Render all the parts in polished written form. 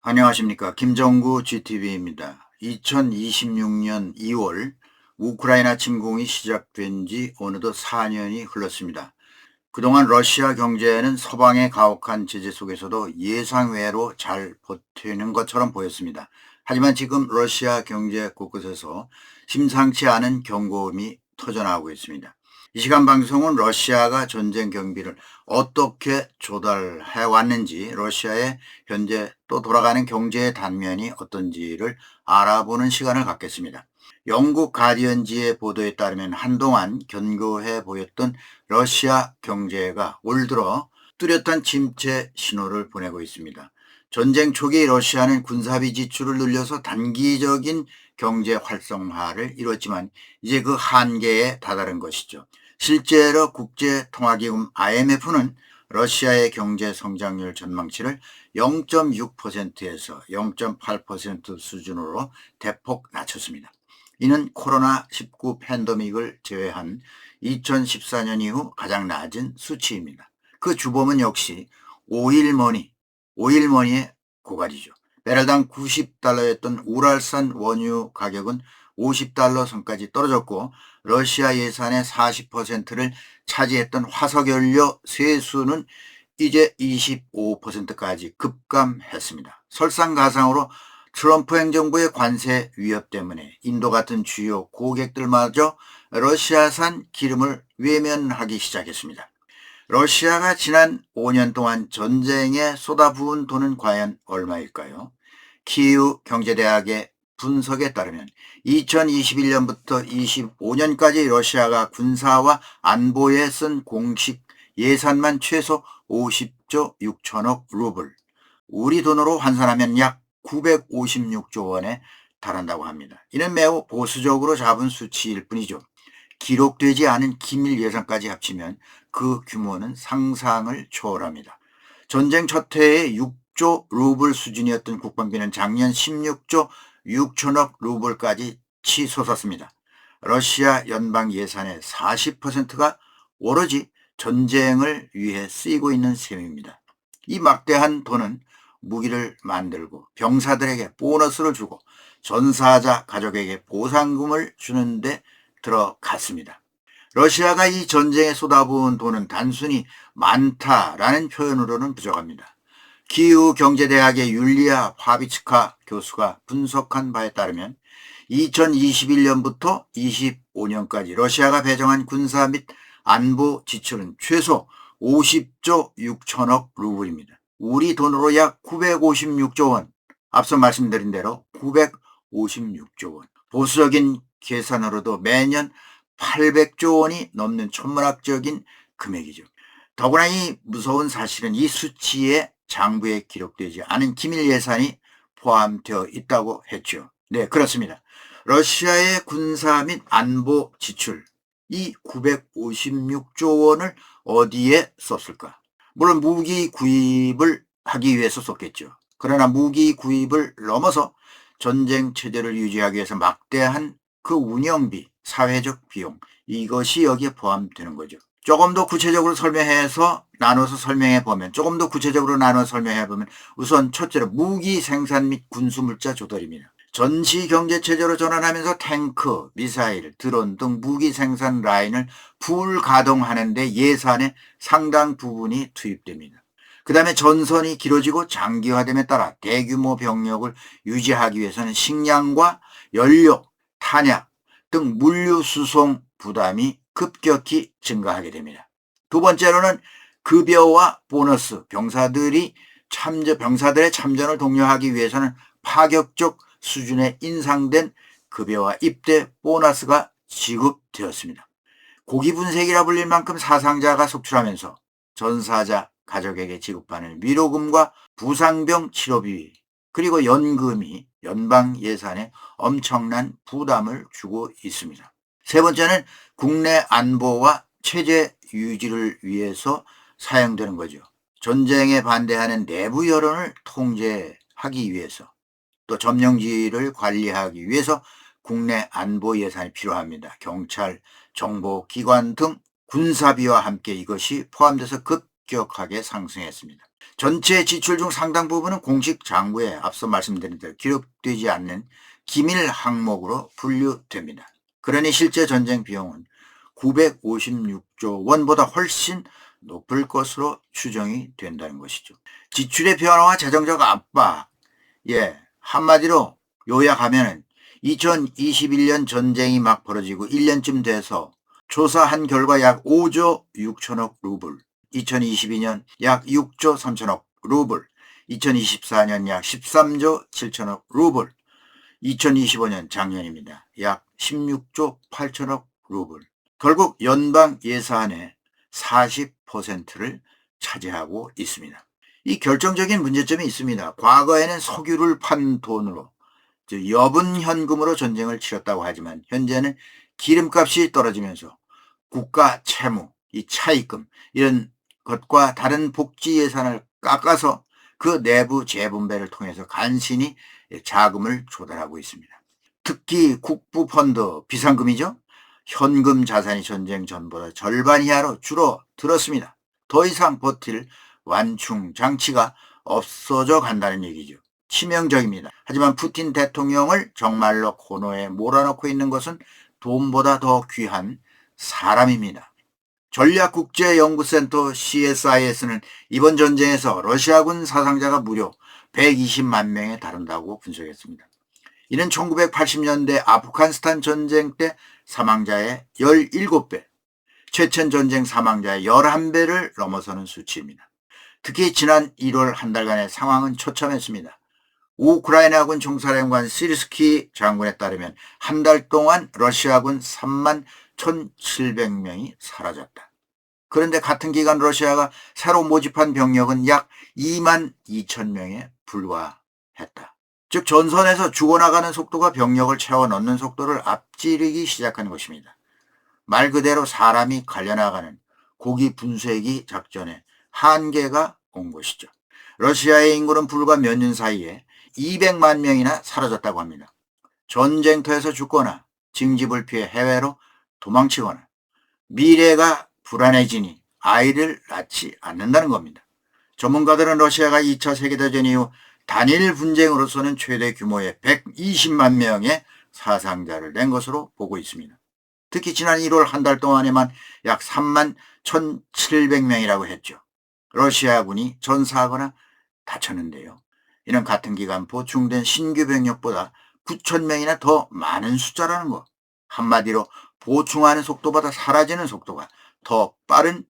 안녕하십니까. 김정구 GTV입니다. 2026년 2월 우크라이나 침공이 시작된 지 어느덧 4년이 흘렀습니다. 그동안 러시아 경제는 서방의 가혹한 제재 속에서도 예상외로 잘 버티는 것처럼 보였습니다. 하지만 지금 러시아 경제 곳곳에서 심상치 않은 경고음이 터져나오고 있습니다. 이 시간 방송은 러시아가 전쟁 경비를 어떻게 조달해 왔는지, 러시아의 현재 또 돌아가는 경제의 단면이 어떤지를 알아보는 시간을 갖겠습니다. 영국 가디언지의 보도에 따르면 한동안 견고해 보였던 러시아 경제가 올 들어 뚜렷한 침체 신호를 보내고 있습니다. 전쟁 초기 러시아는 군사비 지출을 늘려서 단기적인 경제 활성화를 이뤘지만 이제 그 한계에 다다른 것이죠. 실제로 국제통화기금 IMF는 러시아의 경제 성장률 전망치를 0.6%에서 0.8% 수준으로 대폭 낮췄습니다. 이는 코로나19 팬데믹을 제외한 2014년 이후 가장 낮은 수치입니다. 그 주범은 역시 오일머니의 고갈이죠. 배럴당 90달러였던 우랄산 원유 가격은 50달러 선까지 떨어졌고, 러시아 예산의 40%를 차지했던 화석연료 세수는 이제 25%까지 급감했습니다. 설상가상으로 트럼프 행정부의 관세 위협 때문에 인도 같은 주요 고객들마저 러시아산 기름을 외면하기 시작했습니다. 러시아가 지난 5년 동안 전쟁에 쏟아부은 돈은 과연 얼마일까요? 키이우 경제대학의 분석에 따르면 2021년부터 25년까지 러시아가 군사와 안보에 쓴 공식 예산만 최소 50조 6천억 루블, 우리 돈으로 환산하면 약 956조 원에 달한다고 합니다. 이는 매우 보수적으로 잡은 수치일 뿐이죠. 기록되지 않은 기밀 예산까지 합치면 그 규모는 상상을 초월합니다. 전쟁 첫 해에 6조 루블 수준이었던 국방비는 작년 16조 6천억 루블까지 치솟았습니다. 러시아 연방 예산의 40%가 오로지 전쟁을 위해 쓰이고 있는 셈입니다. 이 막대한 돈은 무기를 만들고 병사들에게 보너스를 주고 전사자 가족에게 보상금을 주는데 들어갔습니다. 러시아가 이 전쟁에 쏟아부은 돈은 단순히 많다라는 표현으로는 부족합니다. 키이우 경제대학의 율리아 파비츠카 교수가 분석한 바에 따르면 2021년부터 25년까지 러시아가 배정한 군사 및 안보 지출은 최소 50조 6천억 루블입니다. 우리 돈으로 약 956조 원, 앞서 말씀드린 대로 956조 원. 보수적인 계산으로도 매년 800조 원이 넘는 천문학적인 금액이죠. 더구나 이 무서운 사실은 이 수치에 장부에 기록되지 않은 기밀 예산이 포함되어 있다고 했죠. 네, 그렇습니다. 러시아의 군사 및 안보 지출, 이 956조 원을 어디에 썼을까? 물론 무기 구입을 하기 위해서 썼겠죠. 그러나 무기 구입을 넘어서 전쟁 체제를 유지하기 위해서 막대한 그 운영비, 사회적 비용, 이것이 여기에 포함되는 거죠. 조금 더 구체적으로 나눠서 설명해 보면 우선 첫째로 무기 생산 및 군수물자 조달입니다. 전시 경제 체제로 전환하면서 탱크, 미사일, 드론 등 무기 생산 라인을 불가동하는 데 예산의 상당 부분이 투입됩니다. 그 다음에 전선이 길어지고 장기화됨에 따라 대규모 병력을 유지하기 위해서는 식량과 연료, 탄약 등 물류 수송 부담이 급격히 증가하게 됩니다. 두 번째로는 급여와 보너스, 병사들의 참전을 독려하기 위해서는 파격적 수준의 인상된 급여와 입대 보너스가 지급되었습니다. 고기분색이라 불릴 만큼 사상자가 속출하면서 전사자 가족에게 지급하는 위로금과 부상병 치료비, 그리고 연금이 연방 예산에 엄청난 부담을 주고 있습니다. 세 번째는 국내 안보와 체제 유지를 위해서 사용되는 거죠. 전쟁에 반대하는 내부 여론을 통제하기 위해서, 또 점령지를 관리하기 위해서 국내 안보 예산이 필요합니다. 경찰, 정보기관 등 군사비와 함께 이것이 포함돼서 급격하게 상승했습니다. 전체 지출 중 상당 부분은 공식 장부에 앞서 말씀드린 대로 기록되지 않는 기밀 항목으로 분류됩니다. 그러니 실제 전쟁 비용은 956조 원보다 훨씬 높을 것으로 추정이 된다는 것이죠. 지출의 변화와 재정적 압박, 한마디로 요약하면 2021년 전쟁이 막 벌어지고 1년쯤 돼서 조사한 결과 약 5조 6천억 루블, 2022년 약 6조 3천억 루블, 2024년 약 13조 7천억 루블, 2025년 작년입니다. 약 16조 8천억 루블. 결국 연방 예산의 40%를 차지하고 있습니다. 이 결정적인 문제점이 있습니다. 과거에는 석유를 판 돈으로, 여분 현금으로 전쟁을 치렀다고 하지만 현재는 기름값이 떨어지면서 국가 채무, 이 차입금 이런 것과 다른 복지 예산을 깎아서 그 내부 재분배를 통해서 간신히 자금을 조달하고 있습니다. 특히 국부펀드 비상금이죠. 현금 자산이 전쟁 전보다 절반 이하로 줄어들었습니다. 더 이상 버틸 완충 장치가 없어져 간다는 얘기죠. 치명적입니다. 하지만 푸틴 대통령을 정말로 코너에 몰아넣고 있는 것은 돈보다 더 귀한 사람입니다. 전략국제연구센터 CSIS는 이번 전쟁에서 러시아군 사상자가 무려 120만 명에 달한다고 분석했습니다. 이는 1980년대 아프가니스탄 전쟁 때 사망자의 17배, 체첸 전쟁 사망자의 11배를 넘어서는 수치입니다. 특히 지난 1월 한 달간의 상황은 처참했습니다. 우크라이나군 총사령관 시르스키 장군에 따르면 한 달 동안 러시아군 3만 1,700명이 사라졌다. 그런데 같은 기간 러시아가 새로 모집한 병력은 약 2만 2천 명에 불과했다. 즉 전선에서 죽어나가는 속도가 병력을 채워 넣는 속도를 앞지르기 시작한 것입니다. 말 그대로 사람이 갈려나가는 고기 분쇄기 작전에 한계가 온 것이죠. 러시아의 인구는 불과 몇 년 사이에 200만 명이나 사라졌다고 합니다. 전쟁터에서 죽거나 징집을 피해 해외로 도망치거나 미래가 불안해지니 아이를 낳지 않는다는 겁니다. 전문가들은 러시아가 2차 세계대전 이후 단일 분쟁으로서는 최대 규모의 120만 명의 사상자를 낸 것으로 보고 있습니다. 특히 지난 1월 한 달 동안에만 약 3만 1,700명이라고 했죠. 러시아군이 전사하거나 다쳤는데요. 이는 같은 기간 보충된 신규 병력보다 9천 명이나 더 많은 숫자라는 것. 한마디로 보충하는 속도보다 사라지는 속도가 더 빠른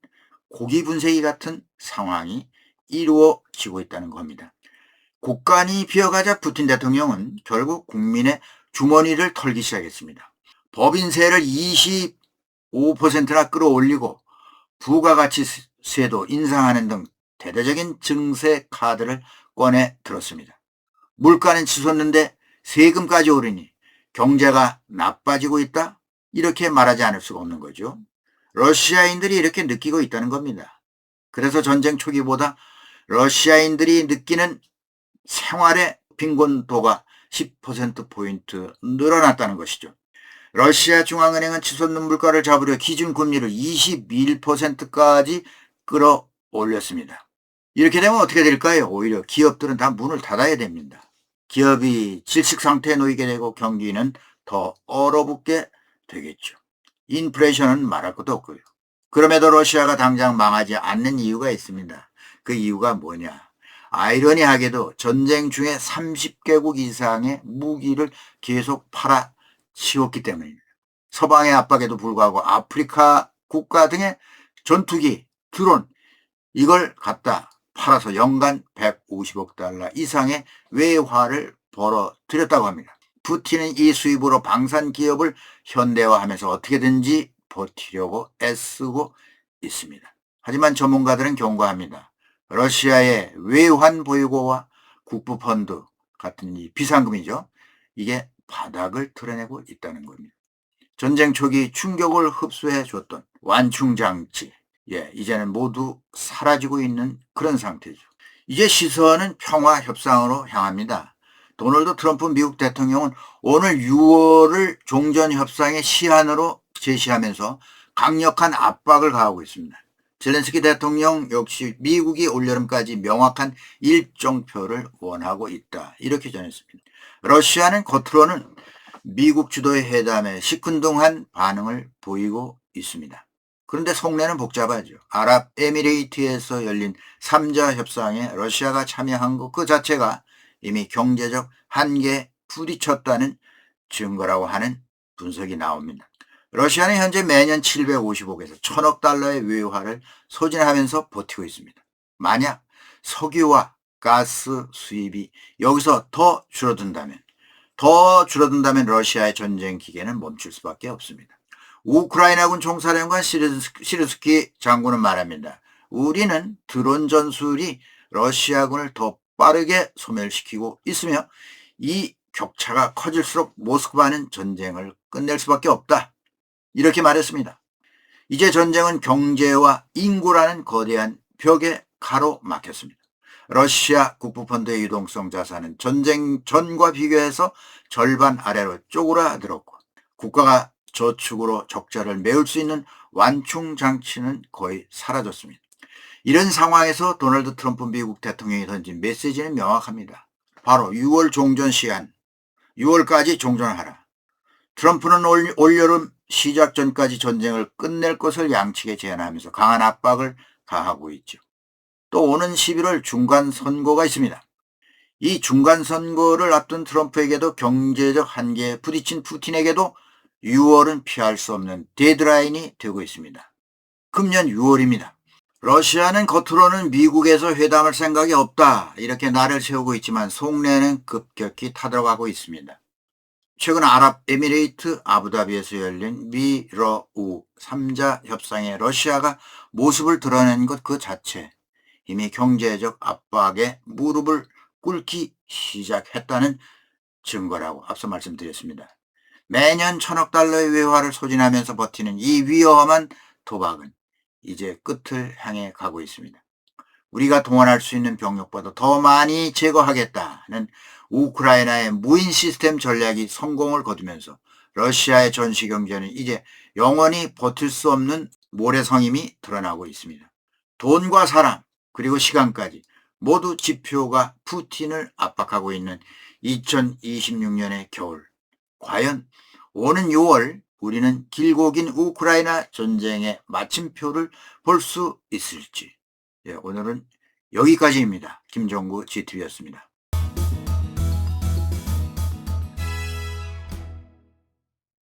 고기 분쇄기 같은 상황이 이루어지고 있다는 겁니다. 국간이 비어가자 푸틴 대통령은 결국 국민의 주머니를 털기 시작했습니다. 법인세를 25%나 끌어올리고 부가가치세도 인상하는 등 대대적인 증세 카드를 꺼내 들었습니다. 물가는 치솟는데 세금까지 오르니 경제가 나빠지고 있다? 이렇게 말하지 않을 수가 없는 거죠. 러시아인들이 이렇게 느끼고 있다는 겁니다. 그래서 전쟁 초기보다 러시아인들이 느끼는 생활의 빈곤도가 10%포인트 늘어났다는 것이죠. 러시아 중앙은행은 치솟는 물가를 잡으려 기준금리를 21%까지 끌어올렸습니다. 이렇게 되면 어떻게 될까요? 오히려 기업들은 다 문을 닫아야 됩니다. 기업이 질식상태에 놓이게 되고 경기는 더 얼어붙게 되겠죠. 인플레이션은 말할 것도 없고요. 그럼에도 러시아가 당장 망하지 않는 이유가 있습니다. 그 이유가 뭐냐? 아이러니하게도 전쟁 중에 30개국 이상의 무기를 계속 팔아치웠기 때문입니다. 서방의 압박에도 불구하고 아프리카 국가 등의 전투기, 드론 이걸 갖다 팔아서 연간 150억 달러 이상의 외화를 벌어들였다고 합니다. 푸틴은 이 수입으로 방산 기업을 현대화하면서 어떻게든지 버티려고 애쓰고 있습니다. 하지만 전문가들은 경고합니다. 러시아의 외환 보유고와 국부펀드 같은 이 비상금이죠. 이게 바닥을 드러내고 있다는 겁니다. 전쟁 초기 충격을 흡수해 줬던 완충장치, 이제는 모두 사라지고 있는 그런 상태죠. 이제 시선은 평화 협상으로 향합니다. 도널드 트럼프 미국 대통령은 오늘 6월을 종전 협상의 시한으로 제시하면서 강력한 압박을 가하고 있습니다. 젤렌스키 대통령 역시 미국이 올여름까지 명확한 일정표를 원하고 있다. 이렇게 전했습니다. 러시아는 겉으로는 미국 주도의 회담에 시큰둥한 반응을 보이고 있습니다. 그런데 속내는 복잡하죠. 아랍에미레이트에서 열린 3자 협상에 러시아가 참여한 것 그 자체가 이미 경제적 한계에 부딪혔다는 증거라고 하는 분석이 나옵니다. 러시아는 현재 매년 750억에서 1000억 달러의 외화를 소진하면서 버티고 있습니다. 만약 석유와 가스 수입이 여기서 더 줄어든다면 러시아의 전쟁 기계는 멈출 수밖에 없습니다. 우크라이나군 총사령관 시르스키 장군은 말합니다. 우리는 드론 전술이 러시아군을 더 빠르게 소멸시키고 있으며 이 격차가 커질수록 모스크바는 전쟁을 끝낼 수밖에 없다. 이렇게 말했습니다. 이제 전쟁은 경제와 인구라는 거대한 벽에 가로막혔습니다. 러시아 국부펀드의 유동성 자산은 전쟁 전과 비교해서 절반 아래로 쪼그라들었고 국가가 저축으로 적자를 메울 수 있는 완충 장치는 거의 사라졌습니다. 이런 상황에서 도널드 트럼프 미국 대통령이 던진 메시지는 명확합니다. 바로 6월 종전 시한, 6월까지 종전하라. 트럼프는 올여름 시작 전까지 전쟁을 끝낼 것을 양측에 제안하면서 강한 압박을 가하고 있죠. 또 오는 11월 중간선거가 있습니다. 이 중간선거를 앞둔 트럼프에게도 경제적 한계에 부딪힌 푸틴에게도 6월은 피할 수 없는 데드라인이 되고 있습니다. 금년 6월입니다. 러시아는 겉으로는 미국에서 회담할 생각이 없다 이렇게 날을 세우고 있지만 속내는 급격히 타들어가고 있습니다. 최근 아랍에미레이트 아부다비에서 열린 미러우 3자 협상에 러시아가 모습을 드러낸 것 그 자체 이미 경제적 압박에 무릎을 꿇기 시작했다는 증거라고 앞서 말씀드렸습니다. 매년 1000억 달러의 외화를 소진하면서 버티는 이 위험한 도박은 이제 끝을 향해 가고 있습니다. 우리가 동원할 수 있는 병력보다 더 많이 제거하겠다는 우크라이나의 무인 시스템 전략이 성공을 거두면서 러시아의 전시 경제는 이제 영원히 버틸 수 없는 모래성임이 드러나고 있습니다. 돈과 사람 그리고 시간까지 모두 지표가 푸틴을 압박하고 있는 2026년의 겨울. 과연 오는 6월 우리는 길고 긴 우크라이나 전쟁의 마침표를 볼 수 있을지. 오늘은 여기까지입니다. 김종구 GTV였습니다.